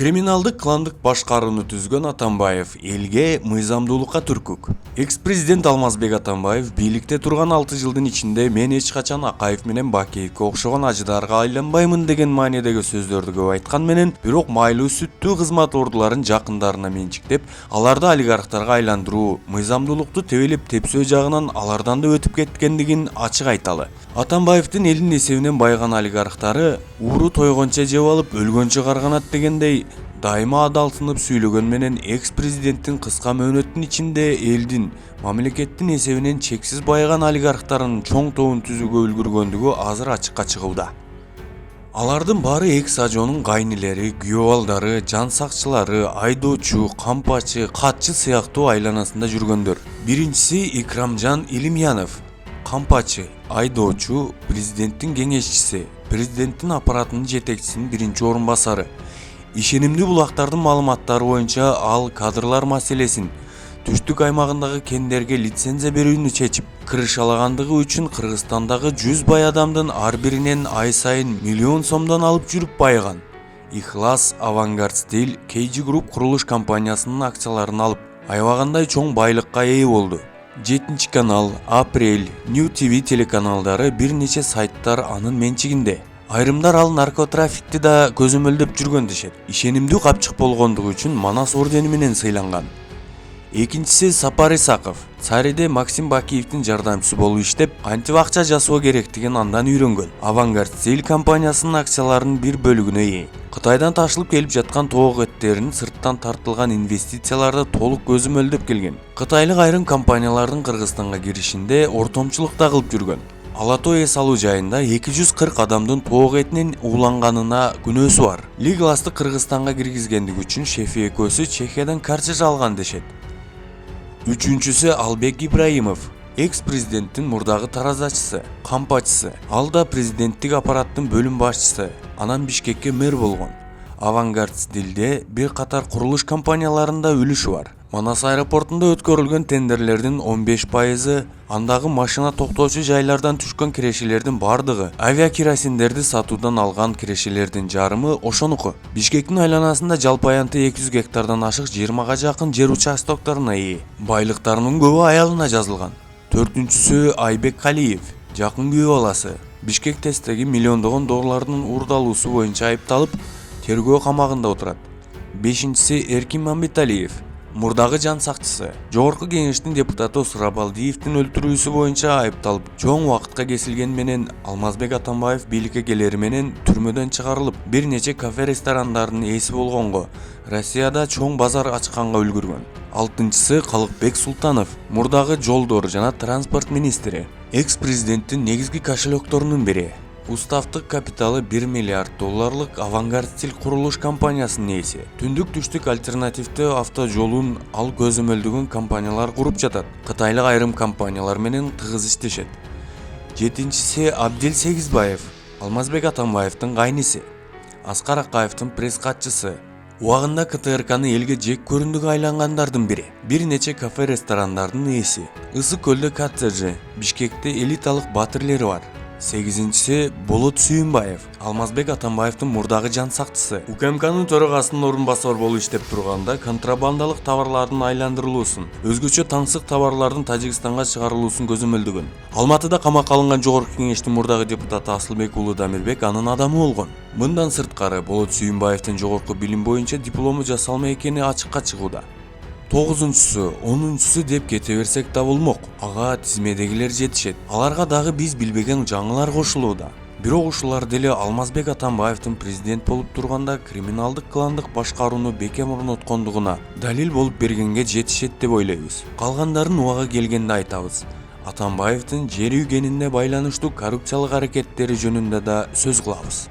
Криминалдык кландык башкарууну түзгөн Атамбаев элге мыйзамдуулукка түркүк. Экс-президент Алмазбек Атамбаев бийликте турган 6 жылдын ичинде мен эч качан Акаев менен Бакеевке окшогон ажыдарга айланбаймын деген маанидеги сөздөрдү көп айткан менен, бирок майлуу сүттүү кызмат ордуларын жакындарына менчиктеп, аларды олигархтарга айландыруу мыйзамдуулукту тебелеп тепсөө жагынан алардан да өтүп кеткендигин ачык айталы. Атамбаевдин элдин эсебинен байган олигархтары ууру тойгончо жеп алып өлгөнчө карганат дегендей дайыма адалтынып сүйлөгөн менен экс-президенттин кыска мөөнөттүн ичинде элдин, мамлекеттин эсебинен чексиз байган олигархтарынын чоң тобун түзүүгө үлгүргөндүгү азыр ачыкка чыгууда. Алардын баары экс-ажоонун кайнелери, күйөө балдары, жан сакчылары, айдоочу, кампачы, катчы сыяктуу айланасында жүргөндөр. Биринчиси Икрамжан Илимьянов, кампачы, айдоочу, президенттин кеңешчиси, президенттин аппаратынын жетекчисинин биринчи орун басары. Ишенимдүү булактардын маалыматтары боюнча ал кадрлар маселесин, түштүк аймагындагы кендерге лицензия берүүнү чечип, кырышалагандыгы үчүн Кыргызстандагы 100 бай адамдын ар биринен ай сайын миллион сомдон алып жүрүп байган. Ихлас, Авангард Стиль, KG Group курулуш компаниясынын акцияларын алып, аябагандай чоң байлыкка ээ болду. 7 канал, Апрель, New TV телеканалдары бир нече сайттар анын менчигинде. Айрымдар ал наркотрафикти да көзөмөлдөп жүргөн дешет. Ишенимдүү капчык болгондугу үчүн Манас ордени менен сыйланган. Экинчиси Сапар Исаков. Цариде Максим Бакиевдин жардамчысы болуп иштеп, кантип акча жасоо керектигин андан үйрөнгөн. Авангард Стиль компаниясынын акцияларынын бир бөлүгүнө ээ. Кытайдан ташылып келип жаткан тоок эттеринин сырттан тартылган инвестицияларды толук көзөмөлдөп келген. Кытайлык айрым компаниялардын Кыргызстанга киришинде ортомчулук да кылып жүргөн. Алатой эс алуу жайында 240 адамдын тоок этинин ууланганына күнөөсү бар. Лигласты Кыргызстанга киргизгендиги үчүн шефи экөөсү Чехиядан каржы алган дешет. Үчүнчүсү Албек Ибраимов, экс-президенттин мурдагы таразачысы, кампачысы. Ал да президенттик аппараттын бөлүм башчысы, анан Бишкекке мэр болгон. Авангард Стилде бир катар курулуш компанияларында үлүшү бар. Манас аэропортунда өткөрүлгөн тендерлердин 15%, андагы машина токтоочу жайлардан түшкөн кирешелердин бардыгы, авиакеросиндерди сатуудан алган кирешелердин жарымы ошонуку. Бишкектин айланасында жалпы аянты 200 гектардан ашык 20га жакын жер участокторуна ээ. Байлыктарынын көбү аялына жазылган. 4-сү Айбек Калиев, жакын күйөө баласы. Бишкек тестеги миллиондогон доллардын уурдалуусу боюнча айыпталып, тергөө камагында отурат. 5-си Эркин Мамбеталиев, мурдагы жан сакчысы. Жогорку кеңештин депутаты Сурабалдиевдин өлтүрүүсү боюнча айыпталып, чоң убакытка кесилген менен Алмазбек Атамбаев бийликке келери менен түрмөдөн чыгарылып, бир нече кафе-ресторандардын ээси болгонго, Россияда чоң базар ачканга үлгүргөн. 6-сы Калыкбек Султанов, мурдагы жолдор жана транспорт министри. Экс-президенттин негизги кошелёкторунун бири. Уставдык капиталы 1 миллиард долларлык Авангард Стиль курулуш компаниясынын ээси. Түндүк-түштүк альтернативдүү автожолун ал көзөмөлдөгөн компаниялар куруп жатат. Кытайлык айрым компаниялар менен тыгыз иштешет. 7-си Абдел Сегизбаев, Алмазбек Атамбаевдин кайниси. Аскар Акаевдин пресс катчысы. Убагында КТРКны элге жек көрүндүгү айлангандардын бири. Бир нече кафе-ресторандардын ээси. Ысык көлдө коттеджи, Бишкекте элиталык батирлери бар. 8-си Болот Сүйүнбаев, Алмазбек Атамбаевдин мурдагы жан сакчысы. УКМКнын төрагасынын орун басары болуп иштеп турганда контрабандалык товарлардын айландырылуусун, өзгөчө таңсык товарлардын Тажикстанга чыгарылуусун көзөмөлдөгөн. Алматыда камакка алынган жогорку кеңештин мурдагы депутаты Асылбек уулу Дамирбек анын адамы болгон. Мындан сырткары Болот Сүйүнбаевдин жогорку билим боюнча диплому жасалма экени ачыкка чыгууда. 9-су, 10-су деп кете берсек да болмок. Ага тизмедегилер жетишет. Аларга дагы биз билбеген жаңылар кошулууда. Бирок ушулар деле Алмазбек Атамбаевдин президент болуп турганда криминалдык кландык башкарууну бекем орноткондугуна далил болуп бергенге жетишет деп ойлойбуз. Калгандарын убагы келгенде айтабыз. Атамбаевдин жер үйгенине байланыштуу коррупциялык аракеттери жөнүндө да сөз кылабыз.